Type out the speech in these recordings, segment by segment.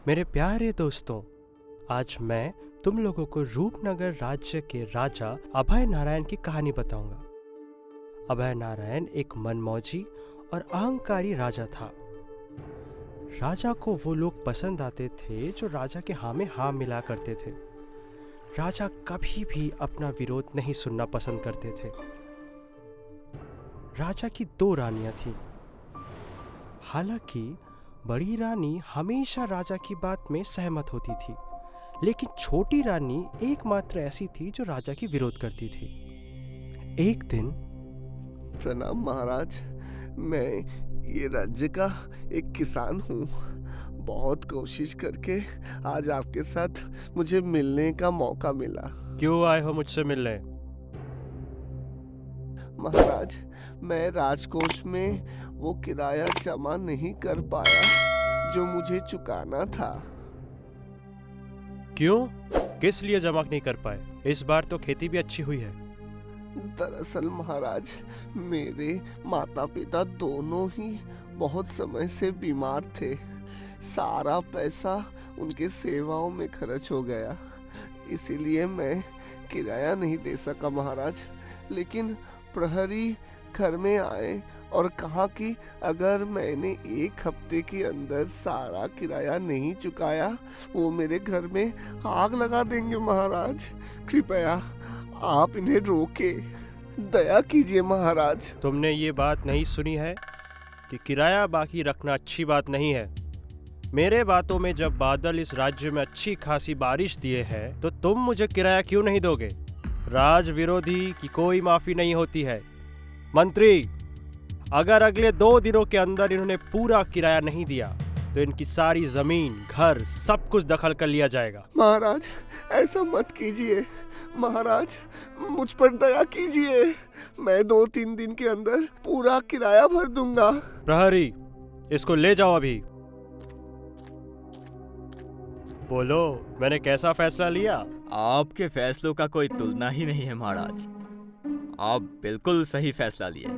मेरे प्यारे दोस्तों, आज मैं तुम लोगों को रूपनगर राज्य के राजा अभय नारायण की कहानी बताऊंगा। अभय नारायण एक मनमौजी और अहंकारी राजा था। राजा को वो लोग पसंद आते थे जो राजा के हाँ में हाँ मिला करते थे। राजा कभी भी अपना विरोध नहीं सुनना पसंद करते थे। राजा की 2 रानियां थीं। हालांकि बड़ी रानी हमेशा राजा की बात में सहमत होती थी, लेकिन छोटी रानी एकमात्र ऐसी थी जो राजा की विरोध करती थी। एक दिन, प्रणाम महाराज। मैं ये राज्य का एक किसान हूँ। बहुत कोशिश करके आज आपके साथ मुझे मिलने का मौका मिला। क्यों आए हो मुझसे मिलने? महाराज, मैं राजकोष में वो किराया जमा नहीं कर पाया जो मुझे चुकाना था। क्यों? किस लिए जमा नहीं कर पाए? इस बार तो खेती भी अच्छी हुई है। दरअसल महाराज, मेरे माता पिता दोनों ही बहुत समय से बीमार थे। सारा पैसा उनके सेवाओं में खर्च हो गया, इसीलिए मैं किराया नहीं दे सका महाराज। लेकिन प्रहरी घर में आए और कहा कि अगर मैंने 1 हफ्ते के अंदर सारा किराया नहीं चुकाया, वो मेरे घर में आग लगा देंगे महाराज। कृपया आप इन्हें रोके, दया कीजिए महाराज। तुमने ये बात नहीं सुनी है कि किराया बाकी रखना अच्छी बात नहीं है? मेरे बातों में जब बादल इस राज्य में अच्छी खासी बारिश दिए हैं, तो तुम मुझे किराया क्यों नहीं दोगे? राज विरोधी की कोई माफी नहीं होती है। मंत्री, अगर अगले 2 दिनों के अंदर इन्होंने पूरा किराया नहीं दिया तो इनकी सारी जमीन, घर, सब कुछ दखल कर लिया जाएगा। महाराज, ऐसा मत कीजिए। महाराज, मुझ पर दया कीजिए। मैं 2-3 दिन के अंदर पूरा किराया भर दूंगा। प्रहरी, इसको ले जाओ अभी। बोलो, मैंने कैसा फैसला लिया? आपके फैसलों का कोई तुलना ही नहीं है महाराज। आप बिल्कुल सही फैसला लिए।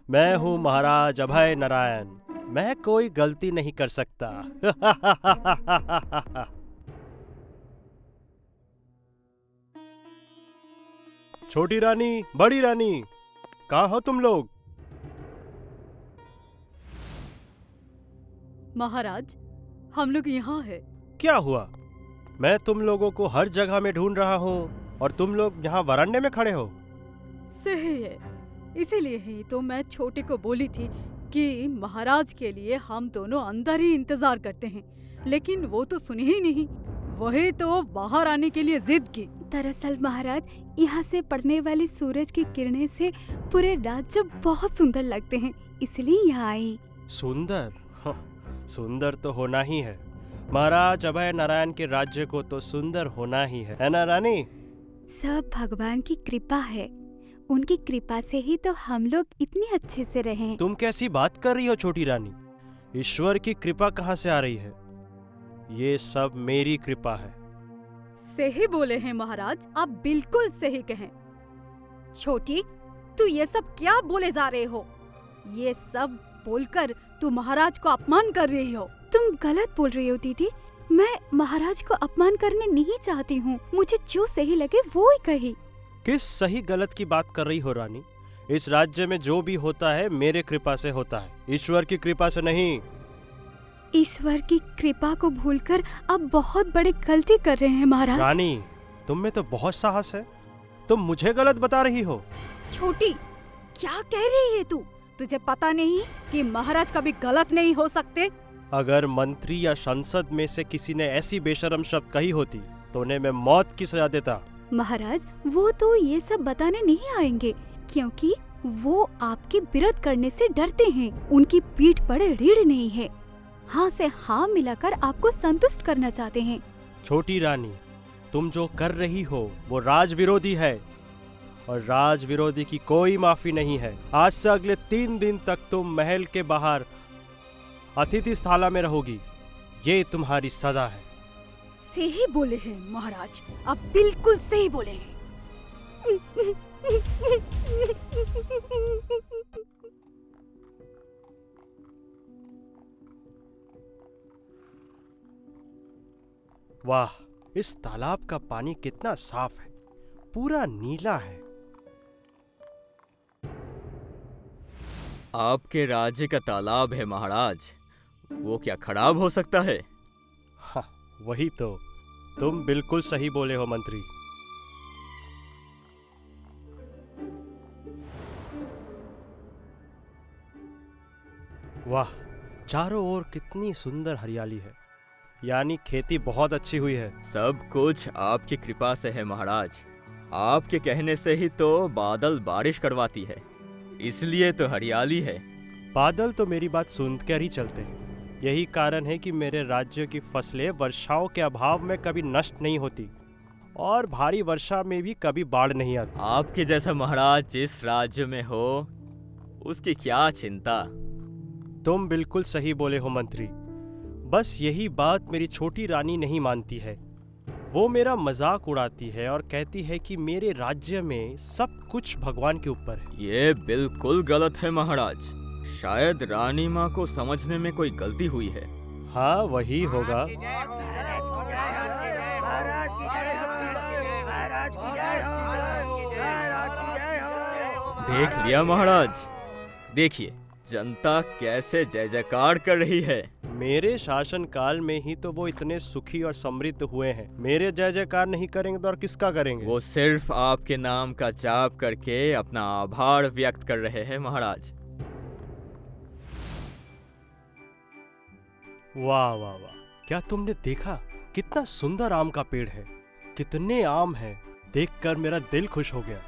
मैं हूं महाराज अभय नारायण। मैं कोई गलती नहीं कर सकता। छोटी रानी, बड़ी रानी, कहाँ हो तुम लोग? महाराज, हम लोग यहाँ है। क्या हुआ? मैं तुम लोगों को हर जगह में ढूंढ रहा हूँ और तुम लोग यहाँ वरांडे में खड़े हो। सही है, इसीलिए ही तो मैं छोटे को बोली थी कि महाराज के लिए हम दोनों अंदर ही इंतजार करते हैं, लेकिन वो तो सुनी ही नहीं। वही तो बाहर आने के लिए जिद की। दरअसल महाराज, यहाँ से पड़ने वाली सूरज की किरणें से पूरे राज्य बहुत सुंदर लगते हैं, इसलिए यहाँ आई। सुंदर? सुंदर तो होना ही है। महाराज अभय नारायण के राज्य को तो सुंदर होना ही है ना रानी? सब भगवान की कृपा है। उनकी कृपा से ही तो हम लोग इतने अच्छे से रहे हैं। तुम कैसी बात कर रही हो छोटी रानी? ईश्वर की कृपा कहाँ से आ रही है? ये सब मेरी कृपा है। सही बोले हैं महाराज, आप बिल्कुल सही कहें। छोटी, तू ये सब क्या बोले जा रहे हो? ये सब बोलकर तू महाराज को अपमान कर रही हो। तुम गलत बोल रही हो दीदी। मैं महाराज को अपमान करने नहीं चाहती हूँ। मुझे जो सही लगे वो ही कही। किस सही गलत की बात कर रही हो रानी? इस राज्य में जो भी होता है मेरे कृपा से होता है, ईश्वर की कृपा से नहीं। ईश्वर की कृपा को भूलकर आप बहुत बड़ी गलती कर रहे हैं महाराज। रानी, तुम में तो बहुत साहस है। तुम मुझे गलत बता रही हो। छोटी, क्या कह रही है तू? तुझे पता नहीं कि महाराज कभी गलत नहीं हो सकते? अगर मंत्री या संसद में से किसी ने ऐसी बेशर्म शब्द कही होती तो उन्हें मैं मौत की सजा देता। महाराज, वो तो ये सब बताने नहीं आएंगे, क्योंकि वो आपके विरोध करने से डरते हैं। उनकी पीठ पर रीढ़ नहीं है। हाँ से हाँ मिलाकर आपको संतुष्ट करना चाहते हैं। छोटी रानी, तुम जो कर रही हो वो राज विरोधी है, और राज विरोधी की कोई माफी नहीं है। आज से अगले 3 दिन तक तुम महल के बाहर अतिथि स्थाला में रहोगी। ये तुम्हारी सजा है। सही बोले हैं महाराज, आप बिल्कुल सही बोले हैं। वाह, इस तालाब का पानी कितना साफ है, पूरा नीला है। आपके राज्य का तालाब है महाराज, वो क्या खराब हो सकता है? हाँ, वही तो, तुम बिल्कुल सही बोले हो मंत्री। वाह, चारों ओर कितनी सुंदर हरियाली है, यानी खेती बहुत अच्छी हुई है। सब कुछ आपकी कृपा से है महाराज। आपके कहने से ही तो बादल बारिश करवाती है, इसलिए तो हरियाली है। बादल तो मेरी बात सुनकर ही चलते हैं। यही कारण है कि मेरे राज्य की फसलें वर्षाओं के अभाव में कभी नष्ट नहीं होती और भारी वर्षा में भी कभी बाढ़ नहीं आती। आपके जैसा महाराज जिस राज्य में हो, उसकी क्या चिंता। तुम बिल्कुल सही बोले हो मंत्री। बस यही बात मेरी छोटी रानी नहीं मानती है। वो मेरा मजाक उड़ाती है और कहती है कि मेरे राज्य में सब कुछ भगवान के ऊपर है। ये बिल्कुल गलत है महाराज। शायद रानी माँ को समझने में कोई गलती हुई है। हाँ, वही होगा। देख लिया महाराज, देखिए जनता कैसे जय जयकार कर रही है। मेरे शासन काल में ही तो वो इतने सुखी और समृद्ध हुए हैं। मेरे जय जयकार नहीं करेंगे तो और किसका करेंगे? वो सिर्फ आपके नाम का जाप करके अपना आभार व्यक्त कर रहे हैं महाराज। वाह वाह वाह, क्या तुमने देखा कितना सुंदर आम का पेड़ है? कितने आम हैं, देखकर मेरा दिल खुश हो गया।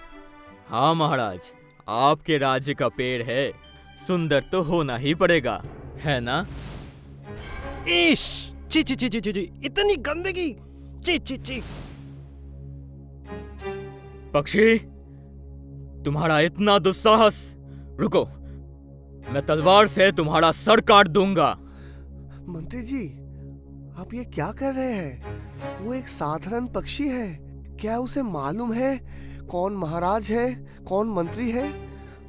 हाँ महाराज, आपके राज्य का पेड़ है, सुंदर तो होना ही पड़ेगा, है ना? इश, ची ची ची ची ची, इतनी गंदगी, ची ची ची। पक्षी, तुम्हारा इतना दुस्साहस! रुको, मैं तलवार से तुम्हारा सर काट दूंगा। मंत्री जी, आप ये क्या कर रहे हैं? वो एक साधारण पक्षी है। क्या उसे मालूम है कौन महाराज है, कौन मंत्री है?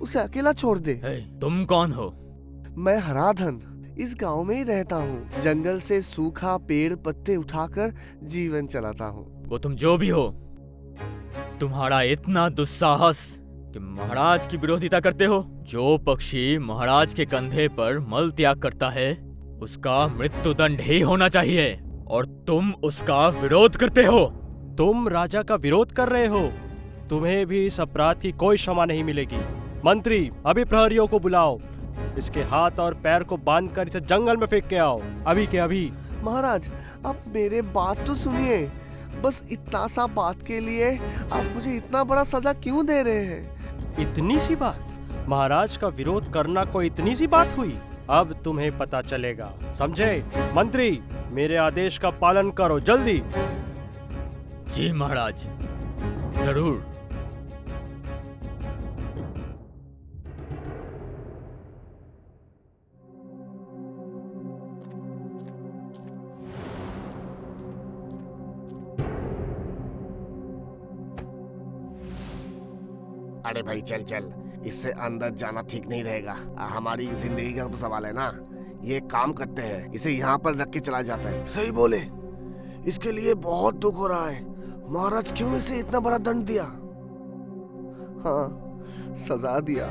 उसे अकेला छोड़ दे। तुम कौन हो? मैं हराधन, इस गांव में ही रहता हूँ। जंगल से सूखा पेड़ पत्ते उठाकर जीवन चलाता हूँ। वो तुम जो भी हो, तुम्हारा इतना दुस्साहस कि महाराज की विरोधिता करते हो। जो पक्षी महाराज के कंधे पर मल त्याग करता है, उसका मृत्युदंड ही होना चाहिए, और तुम उसका विरोध करते हो। तुम राजा का विरोध कर रहे हो। तुम्हें भी इस अपराध की कोई क्षमा नहीं मिलेगी। मंत्री, अभी प्रहरियों को बुलाओ। इसके हाथ और पैर को बांधकर इसे जंगल में फेंक के आओ, अभी के अभी। महाराज, आप मेरे बात तो सुनिए। बस इतना सा बात के लिए आप मुझे इतना बड़ा सजा क्यों दे रहे हैं? इतनी सी बात? महाराज का विरोध करना कोई इतनी सी बात हुई? अब तुम्हें पता चलेगा, समझे? मंत्री, मेरे आदेश का पालन करो, जल्दी। जी महाराज, जरूर। अरे भाई, चल चल, इससे अंदर जाना ठीक नहीं रहेगा। हमारी जिंदगी का तो सवाल है ना। ये काम करते हैं, इसे यहाँ पर रख के चला जाता है। सही बोले, इसके लिए बहुत दुख हो रहा है। महाराज क्यों इसे इतना बड़ा दंड दिया? हाँ, सजा दिया,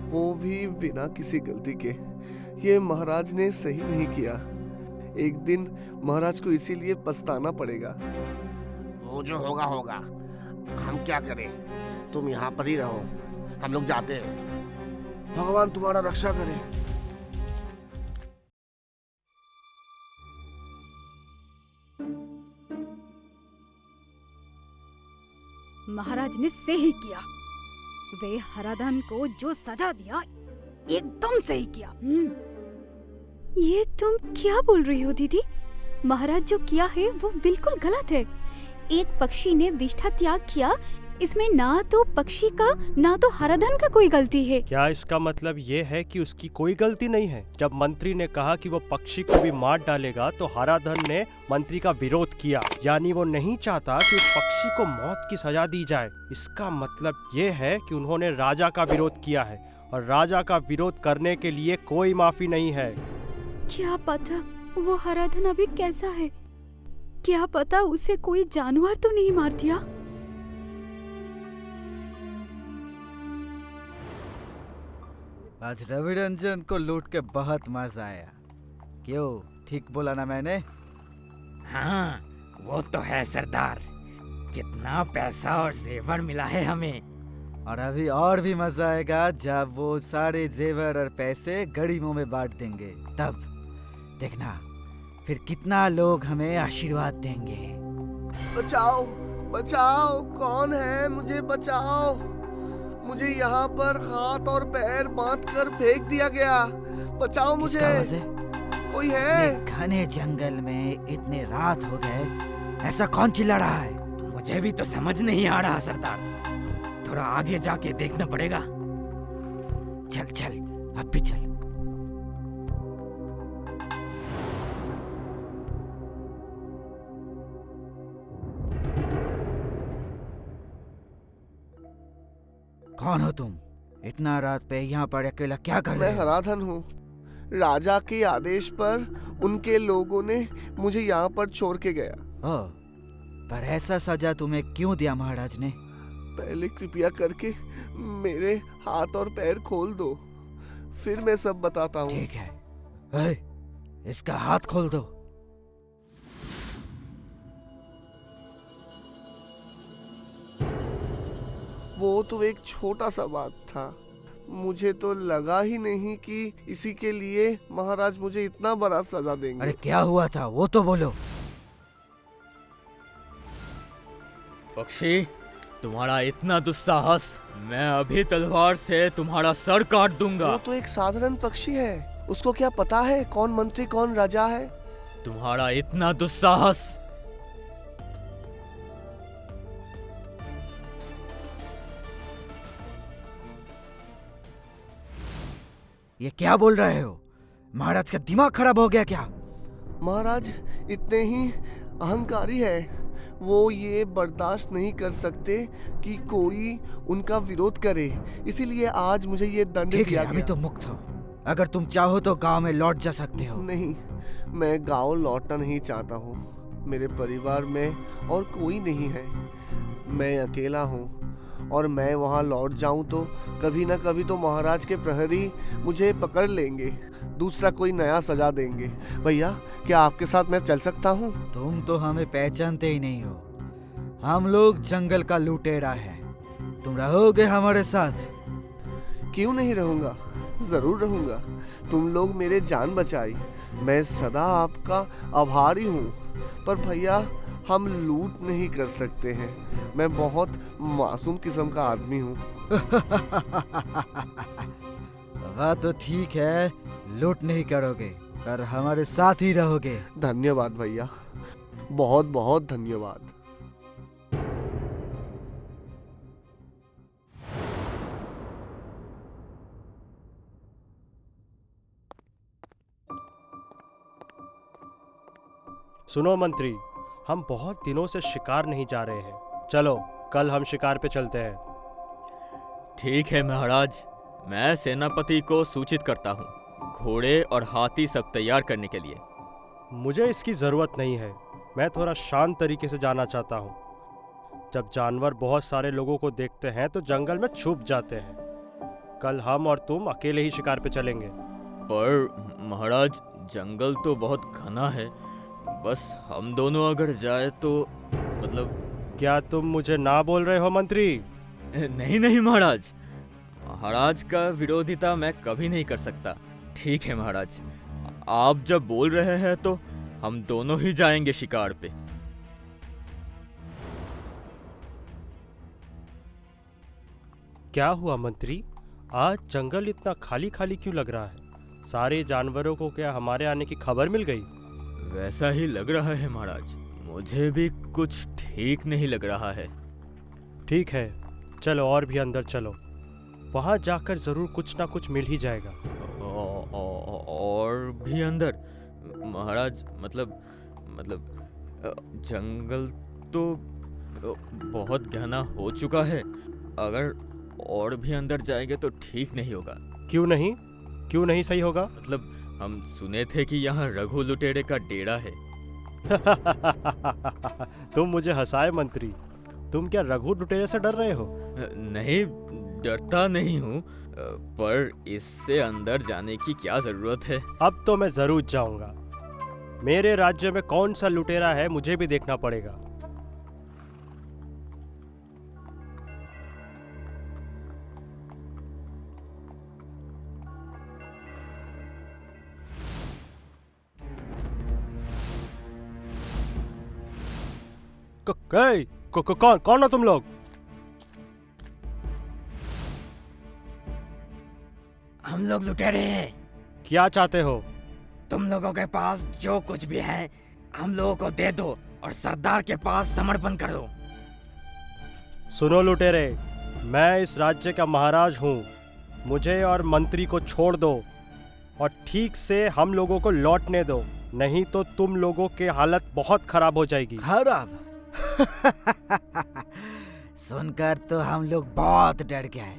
वो भी बिना किसी गलती के। ये महाराज ने सही नहीं किया। एक दिन महाराज को इसीलिए पछताना पड़ेगा। वो जो होगा होगा, हम क्या करें? तुम यहाँ पर ही रहो, हम लोग जाते हैं। भगवान तुम्हारा रक्षा करे। महाराज ने सही किया। वे हराधन को जो सजा दिया, एकदम सही किया। ये तुम क्या बोल रही हो दीदी? महाराज जो किया है वो बिल्कुल गलत है। एक पक्षी ने विष्ठा त्याग किया, इसमें ना तो पक्षी का ना तो हराधन का कोई गलती है। क्या इसका मतलब ये है कि उसकी कोई गलती नहीं है? जब मंत्री ने कहा कि वो पक्षी को भी मार डालेगा तो हराधन ने मंत्री का विरोध किया, यानी वो नहीं चाहता कि उस पक्षी को मौत की सजा दी जाए। इसका मतलब ये है कि उन्होंने राजा का विरोध किया है, और राजा का विरोध करने के लिए कोई माफी नहीं है। क्या पता वो हराधन अभी कैसा है? क्या पता उसे कोई जानवर तो नहीं मार दिया। आज रवि रंजन को लूट के बहुत मजा आया। क्यों, ठीक बोला ना मैंने? हाँ, वो तो है सरदार। कितना पैसा और जेवर मिला है हमें। और अभी और भी मजा आएगा जब वो सारे जेवर और पैसे गरीबों में बांट देंगे। तब देखना फिर कितना लोग हमें आशीर्वाद देंगे। बचाओ बचाओ, कौन है? मुझे बचाओ। मुझे यहाँ पर हाथ और पैर बांधकर फेंक दिया गया। बचाओ मुझे। किसका आवाज़ है? कोई है? इतने घने जंगल में इतने रात हो गए, ऐसा कौन चिल्ला रहा है? मुझे भी तो समझ नहीं आ रहा सरदार। थोड़ा आगे जाके देखना पड़ेगा। चल चल, अब भी चल। कौन हो तुम? इतना रात पे यहाँ पर अकेला क्या कर रहे मैं हो? हराधन हूँ। राजा के आदेश पर उनके लोगों ने मुझे यहाँ पर छोड़ के गया। ओह, पर ऐसा सजा तुम्हें क्यों दिया महाराज ने? पहले कृपया करके मेरे हाथ और पैर खोल दो, फिर मैं सब बताता हूँ। ठीक है। ए, इसका हाथ खोल दो। वो तो एक छोटा सा बात था। मुझे तो लगा ही नहीं कि इसी के लिए महाराज मुझे इतना बड़ा सजा देंगे। अरे क्या हुआ था वो तो बोलो। पक्षी, तुम्हारा इतना दुस्साहस, मैं अभी तलवार से तुम्हारा सर काट दूंगा। वो तो एक साधारण पक्षी है, उसको क्या पता है कौन मंत्री कौन राजा है? तुम्हारा इतना दुस्साहस। ये क्या बोल रहे हो? महाराज का दिमाग खराब हो गया क्या? महाराज इतने ही अहंकारी है। वो ये बर्दाश्त नहीं कर सकते कि कोई उनका विरोध करे, इसीलिए आज मुझे ये दंड ठीक दिया है, अभी गया। तो मुक्त हो। अगर तुम चाहो तो गांव में लौट जा सकते हो। नहीं, मैं गांव लौटना नहीं चाहता हूँ। मेरे परिवार में और कोई नहीं है, मैं अकेला हूँ और मैं वहाँ लौट जाऊँ तो कभी ना कभी तो महाराज के प्रहरी मुझे पकड़ लेंगे, दूसरा कोई नया सजा देंगे। भैया, क्या आपके साथ मैं चल सकता हूँ? तुम तो हमें पहचानते ही नहीं हो। हम लोग जंगल का लुटेरा है। तुम रहोगे हमारे साथ? क्यों नहीं रहूँगा, जरूर रहूँगा। तुम लोग मेरे जान बचाई, मैं सदा आपका आभारी हूँ। पर भैया, हम लूट नहीं कर सकते हैं। मैं बहुत मासूम किस्म का आदमी हूँ। वह तो ठीक है, लूट नहीं करोगे पर हमारे साथ ही रहोगे। धन्यवाद भैया, बहुत बहुत धन्यवाद। सुनो मंत्री, हम बहुत दिनों से शिकार नहीं जा रहे हैं। चलो कल हम शिकार पे चलते हैं। ठीक है महाराज, मैं सेनापति को सूचित करता हूँ। घोड़े और हाथी सब तैयार करने के लिए। मुझे इसकी ज़रूरत नहीं है, मैं थोड़ा शांत तरीके से जाना चाहता हूँ। जब जानवर बहुत सारे लोगों को देखते हैं तो जंगल में छुप जाते हैं। कल हम और तुम अकेले ही शिकार पे चलेंगे। पर महाराज, जंगल तो बहुत घना है, बस हम दोनों अगर जाए तो मतलब। क्या तुम मुझे ना बोल रहे हो मंत्री? नहीं नहीं महाराज, महाराज का विरोधिता मैं कभी नहीं कर सकता। ठीक है महाराज, आप जब बोल रहे हैं तो हम दोनों ही जाएंगे शिकार पे। क्या हुआ मंत्री, आज जंगल इतना खाली खाली क्यों लग रहा है? सारे जानवरों को क्या हमारे आने की खबर मिल गई? वैसा ही लग रहा है महाराज, मुझे भी कुछ ठीक नहीं लग रहा है। ठीक है, चलो और भी अंदर चलो, वहां जाकर जरूर कुछ ना कुछ मिल ही जाएगा। और भी अंदर महाराज? मतलब जंगल तो बहुत घना हो चुका है, अगर और भी अंदर जाएंगे तो ठीक नहीं होगा। क्यों नहीं? क्यों नहीं सही होगा? मतलब हम सुने थे कि यहाँ रघु लुटेरे का डेरा है। तुम मुझे हंसाए मंत्री। तुम क्या रघु लुटेरे से डर रहे हो? नहीं, डरता नहीं हूँ, पर इससे अंदर जाने की क्या जरूरत है? अब तो मैं जरूर जाऊंगा। मेरे राज्य में कौन सा लुटेरा है मुझे भी देखना पड़ेगा। कौन हो तुम लोग? हम लोग लुटेरे हैं। क्या चाहते हो? तुम लोगों के पास जो कुछ भी है हम लोगों को दे दो और सरदार के पास समर्पण कर दो। सुनो लुटेरे, मैं इस राज्य का महाराज हूँ। मुझे और मंत्री को छोड़ दो और ठीक से हम लोगों को लौटने दो, नहीं तो तुम लोगों की हालत बहुत खराब हो जाएगी। खराब? सुनकर तो हम लोग बहुत डर गए।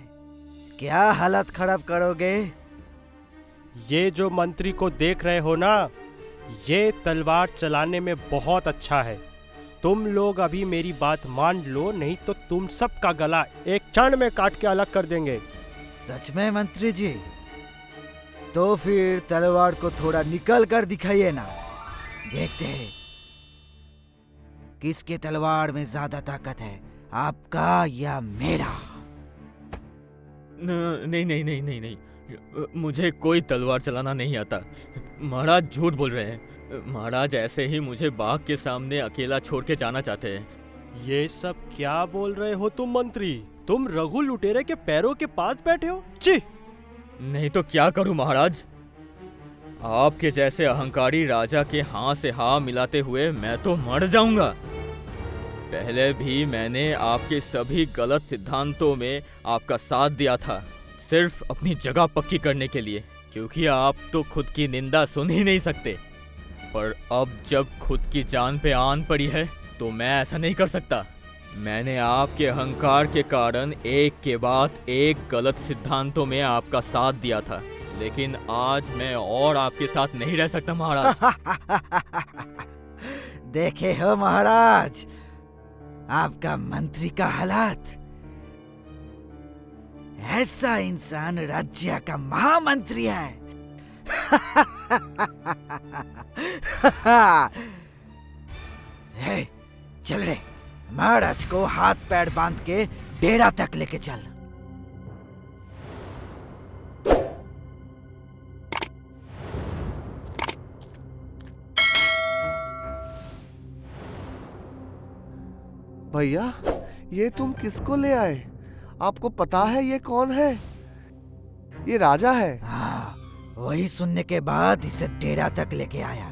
क्या हालत खराब करोगे? ये जो मंत्री को देख रहे हो ना, ये तलवार चलाने में बहुत अच्छा है। तुम लोग अभी मेरी बात मान लो, नहीं तो तुम सबका गला एक क्षण में काट के अलग कर देंगे। सच में मंत्री जी? तो फिर तलवार को थोड़ा निकल कर दिखाइए ना, देखते हैं किसके तलवार में ज्यादा ताकत है, आपका या मेरा। नहीं नहीं नहीं नहीं नहीं, मुझे कोई तलवार चलाना नहीं आता। महाराज झूठ बोल रहे हैं। महाराज ऐसे ही मुझे बाघ के सामने अकेला छोड़ के जाना चाहते हैं। ये सब क्या बोल रहे हो तुम मंत्री? तुम रघु लुटेरे के पैरों के पास बैठे हो? छी! नहीं तो क्या करूं महाराज? आपके जैसे अहंकारी राजा के हाँ से हाँ मिलाते हुए मैं तो मर जाऊंगा। पहले भी मैंने आपके सभी गलत सिद्धांतों में आपका साथ दिया था, सिर्फ अपनी जगह पक्की करने के लिए, क्योंकि आप तो खुद की निंदा सुन ही नहीं सकते। पर अब जब खुद की जान पे आन पड़ी है तो मैं ऐसा नहीं कर सकता। मैंने आपके अहंकार के कारण एक के बाद एक गलत सिद्धांतों में आपका साथ दिया था, लेकिन आज मैं और आपके साथ नहीं रह सकता महाराज। देखे हो महाराज, आपका मंत्री का हालात। ऐसा इंसान राज्य का महामंत्री है। हे, चल रे, महाराज को हाथ पैर बांध के डेरा तक लेके चल। भैया, ये तुम किसको ले आए? आपको पता है ये कौन है? ये राजा है। हाँ, वही सुनने के बाद इसे डेरा तक लेके आया।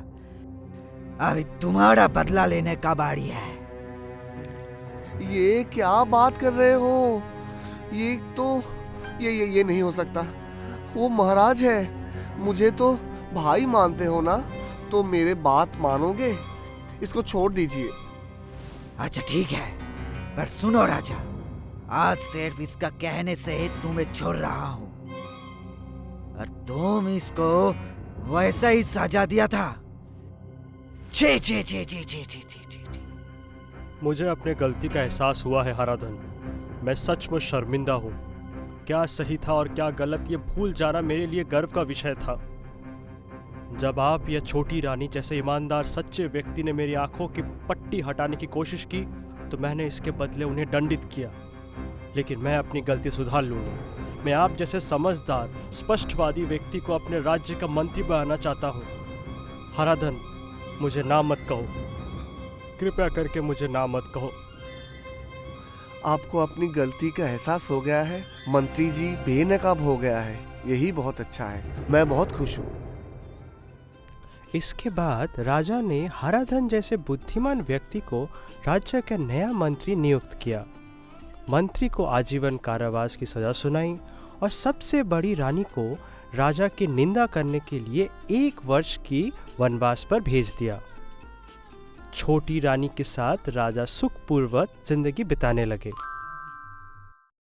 अभी तुम्हारा बदला लेने का बारी है। ये क्या बात कर रहे हो? ये तो ये नहीं हो सकता। वो महाराज है। मुझे तो भाई मानते हो ना, तो मेरे बात मानोगे? इसको छोड़ दीजिए। अच्छा ठीक है, पर सुनो राजा, आज सिर्फ इसका कहने से ही तुम्हें छोड़ रहा हूँ, और तुम इसको वैसा ही सजा दिया था। चे चे चे चे चे चे चे चे। मुझे अपने गलती का एहसास हुआ है हराधन। मैं सचमुच शर्मिंदा हूँ। क्या सही था और क्या गलत, ये भूल जाना मेरे लिए गर्व का विषय था। जब आप या छोटी रानी जैसे ईमानदार सच्चे व्यक्ति ने मेरी आंखों की पट्टी हटाने की कोशिश की, तो मैंने इसके बदले उन्हें दंडित किया। लेकिन मैं अपनी गलती सुधार लूँगा। मैं आप जैसे समझदार स्पष्टवादी व्यक्ति को अपने राज्य का मंत्री बनाना चाहता हूँ। हराधन, मुझे ना मत कहो, कृपया करके मुझे ना मत कहो। आपको अपनी गलती का एहसास हो गया है। मंत्री जी बेनकाब हो गया है, यही बहुत अच्छा है। मैं बहुत खुश हूँ। इसके बाद राजा ने हराधन जैसे बुद्धिमान व्यक्ति को राज्य का नया मंत्री नियुक्त किया। मंत्री को आजीवन कारावास की सजा सुनाई और सबसे बड़ी रानी को राजा की निंदा करने के लिए 1 वर्ष की वनवास पर भेज दिया। छोटी रानी के साथ राजा सुखपूर्वक जिंदगी बिताने लगे।